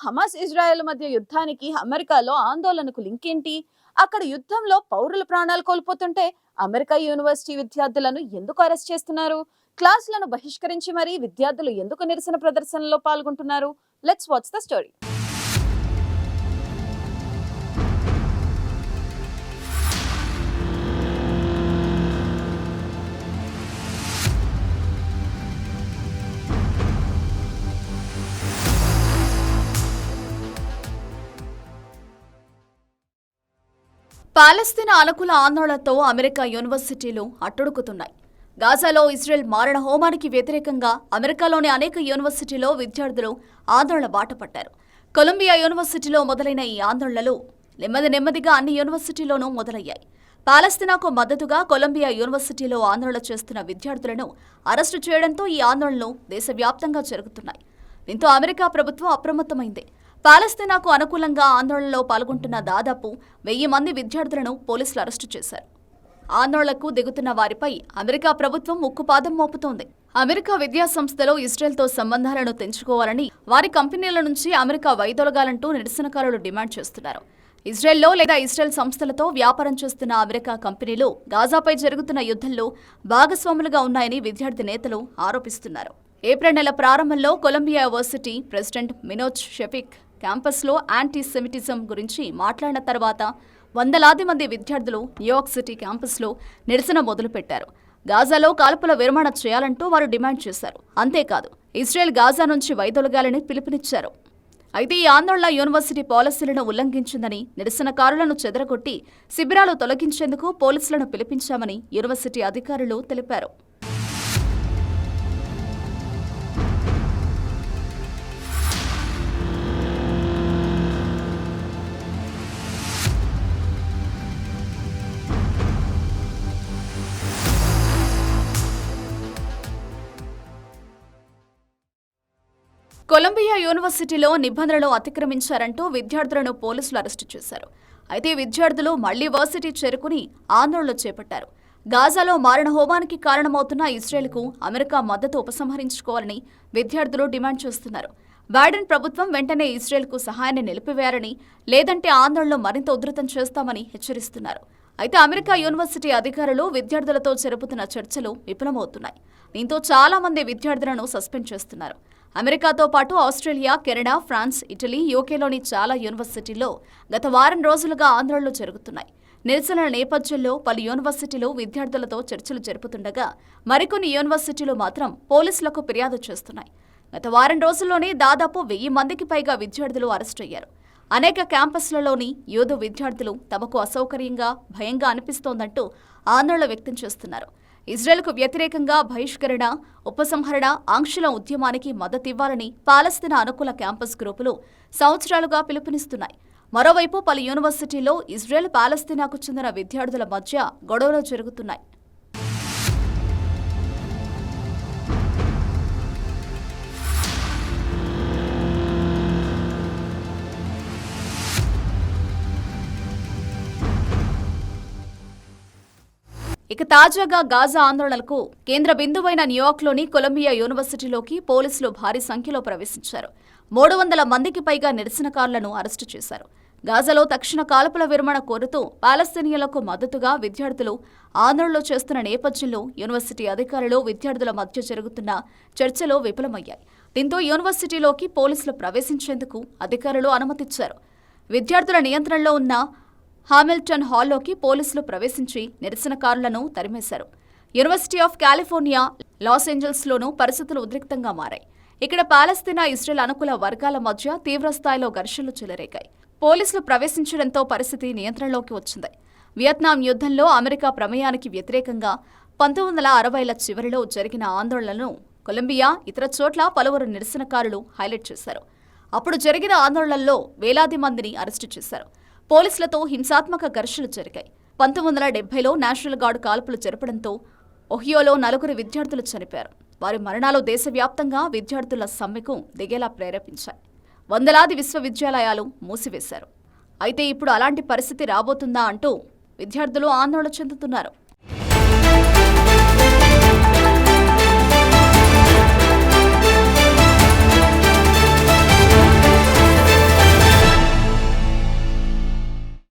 Hamas Israel మధ్య యుద్ధానికి అమెరికాలో ఆందోళనకు లింక్ ఏంటి? అక్కడ యుద్ధంలో పౌరుల ప్రాణాలు కోల్పోతుంటే అమెరికా యూనివర్సిటీ విద్యార్థులను ఎందుకు అరెస్ట్ చేస్తున్నారు? క్లాసులను బహిష్కరించి మరీ విద్యార్థులు ఎందుకు నిరసన ప్రదర్శనలో పాల్గొంటున్నారు? Let's watch the story. పాలస్తీనా అనుకూల ఆందోళనతో అమెరికా యూనివర్సిటీలు అట్టుడుకుతున్నాయి. గాజాలో ఇజ్రాయెల్ మారణ హోమానికి వ్యతిరేకంగా అమెరికాలోని అనేక యూనివర్సిటీలో విద్యార్థులు ఆందోళన బాటపట్టారు. కొలంబియా యూనివర్సిటీలో మొదలైన ఈ ఆందోళనలు నెమ్మదిగా అన్ని యూనివర్సిటీల్లోనూ మొదలయ్యాయి. పాలస్తీనాకు మద్దతుగా కొలంబియా యూనివర్సిటీలో ఆందోళన చేస్తున్న విద్యార్థులను అరెస్టు చేయడంతో ఈ ఆందోళనలు దేశవ్యాప్తంగా జరుగుతున్నాయి. దీంతో అమెరికా ప్రభుత్వం అప్రమత్తమైంది. పాలస్తీనాకు అనుకూలంగా ఆందోళనలో పాల్గొంటున్న దాదాపు 1000 మంది విద్యార్థులను పోలీసులు అరెస్టు చేశారు. ఆందోళనకు దిగుతున్న వారిపై అమెరికా ప్రభుత్వం ఉక్కుపాదం మోపుతోంది. అమెరికా విద్యా సంస్థలో ఇజ్రాయెల్తో సంబంధాలను తెంచుకోవాలని, వారి కంపెనీల నుంచి అమెరికా వైదొలగాలంటూ నిరసనకారులు డిమాండ్ చేస్తున్నారు. ఇజ్రాయెల్లో లేదా ఇజ్రాయెల్ సంస్థలతో వ్యాపారం చేస్తున్న అమెరికా కంపెనీలు గాజాపై జరుగుతున్న యుద్ధంలో భాగస్వాములుగా ఉన్నాయని విద్యార్థి నేతలు ఆరోపిస్తున్నారు. ఏప్రిల్ నెల ప్రారంభంలో కొలంబియా యూనివర్సిటీ ప్రెసిడెంట్ మినోజ్ షెఫిక్ క్యాంపస్లో యాంటీ సెమిటిజం గురించి మాట్లాడిన తర్వాత వందలాది మంది విద్యార్థులు న్యూయార్క్ సిటీ క్యాంపస్లో నిరసన మొదలుపెట్టారు. గాజాలో కాల్పుల విరమణ చేయాలంటూ వారు డిమాండ్ చేశారు. అంతేకాదు, ఇజ్రాయెల్ గాజా నుంచి వైదొలగాలని పిలుపునిచ్చారు. అయితే ఈ ఆందోళన యూనివర్సిటీ పాలసీలను ఉల్లంఘించిందని, నిరసనకారులను చెదరగొట్టి శిబిరాలు తొలగించేందుకు పోలీసులను పిలిపించామని యూనివర్సిటీ అధికారులు తెలిపారు. కొలంబియా యూనివర్సిటీలో నిబంధనలు అతిక్రమించారంటూ విద్యార్థులను పోలీసులు అరెస్టు చేశారు. అయితే విద్యార్థులు మళ్లీ వర్సిటీ చేరుకుని ఆందోళనలు చేపట్టారు. గాజాలో మారణ హోమానికి కారణమవుతున్న ఇజ్రాయెల్కు అమెరికా మద్దతు ఉపసంహరించుకోవాలని విద్యార్థులు డిమాండ్ చేస్తున్నారు. బైడెన్ ప్రభుత్వం వెంటనే ఇజ్రాయెల్కు సహాయాన్ని నిలిపివేయాలని, లేదంటే ఆందోళనలు మరింత ఉధృతం చేస్తామని హెచ్చరిస్తున్నారు. అయితే అమెరికా యూనివర్సిటీ అధికారులు విద్యార్థులతో జరుపుతున్న చర్చలు విఫలమవుతున్నాయి. దీంతో చాలా మంది విద్యార్థులను సస్పెండ్ చేస్తున్నారు. అమెరికాతో పాటు ఆస్ట్రేలియా, కెనడా, ఫ్రాన్స్, ఇటలీ, యూకేలోని చాలా యూనివర్సిటీల్లో గత వారం రోజులుగా ఆందోళనలు జరుగుతున్నాయి. నిరసనల నేపథ్యంలో పలు యూనివర్సిటీలు విద్యార్థులతో చర్చలు జరుపుతుండగా, మరికొన్ని యూనివర్సిటీలు మాత్రం పోలీసులకు ఫిర్యాదు చేస్తున్నాయి. గత వారం రోజుల్లోనే దాదాపు 1000 మందికి పైగా విద్యార్థులు అరెస్టయ్యారు. అనేక క్యాంపస్లలోని యూదు విద్యార్థులు తమకు అసౌకర్యంగా, భయంగా అనిపిస్తోందంటూ ఆందోళన వ్యక్తం చేస్తున్నారు. ఇజ్రాయెల్కు వ్యతిరేకంగా బహిష్కరణ, ఉపసంహరణ, ఆంక్షల ఉద్యమానికి మద్దతివ్వాలని పాలస్తీనా అనుకూల క్యాంపస్ గ్రూపులు సంవత్సరాలుగా పిలుపునిస్తున్నాయి. మరోవైపు పలు యూనివర్సిటీల్లో ఇజ్రాయెల్, పాలస్తీనాకు చెందిన విద్యార్థుల మధ్య గొడవలు జరుగుతున్నాయి. ఇక తాజాగా గాజా ఆందోళనలకు కేంద్ర బిందువైన న్యూయార్క్లోని కొలంబియా యూనివర్సిటీలోకి పోలీసులు భారీ సంఖ్యలో ప్రవేశించారు. 300 మందికి పైగా నిరసనకారులను అరెస్టు చేశారు. గాజాలో తక్షణ కాల్పుల విరమణ కోరుతూ పాలస్తీనియన్లకు మద్దతుగా విద్యార్థులు ఆందోళనలు చేస్తున్న నేపథ్యంలో యూనివర్సిటీ అధికారులు, విద్యార్థుల మధ్య జరుగుతున్న చర్చలు విఫలమయ్యాయి. దీంతో యూనివర్సిటీలోకి పోలీసులు ప్రవేశించేందుకు అధికారులు అనుమతిచ్చారు. విద్యార్థుల నియంత్రణలో ఉన్న హామిల్టన్ హాల్లోకి పోలీసులు ప్రవేశించి నిరసనకారులను తరిమేశారు. యూనివర్సిటీ ఆఫ్ కాలిఫోర్నియా, లాస్ ఏంజల్స్లోనూ పరిస్థితులు ఉద్రిక్తంగా మారాయి. ఇక్కడ పాలస్తీనా, ఇజ్రాయెల్ అనుకూల వర్గాల మధ్య తీవ్రస్థాయిలో ఘర్షణలు చెలరేగాయి. పోలీసులు ప్రవేశించడంతో పరిస్థితి నియంత్రణలోకి వచ్చింది. వియత్నాం యుద్ధంలో అమెరికా ప్రమేయానికి వ్యతిరేకంగా 1960ల చివరిలో జరిగిన ఆందోళనలను కొలంబియా, ఇతర చోట్ల పలువురు నిరసనకారులు హైలైట్ చేశారు. అప్పుడు జరిగిన ఆందోళనల్లో వేలాది మందిని అరెస్టు చేశారు. పోలీసులతో హింసాత్మక ఘర్షణలు జరిగాయి. 1970లో నేషనల్ గార్డ్ కాల్పులు జరపడంతో ఒహియోలో 4 విద్యార్థులు చనిపోయారు. వారి మరణాలు దేశవ్యాప్తంగా విద్యార్థుల సమ్మెకు దిగేలా ప్రేరేపించాయి. వందలాది విశ్వవిద్యాలయాలు మూసివేశారు. అయితే ఇప్పుడు అలాంటి పరిస్థితి రాబోతుందా అంటూ విద్యార్థులు ఆందోళన చెందుతున్నారు.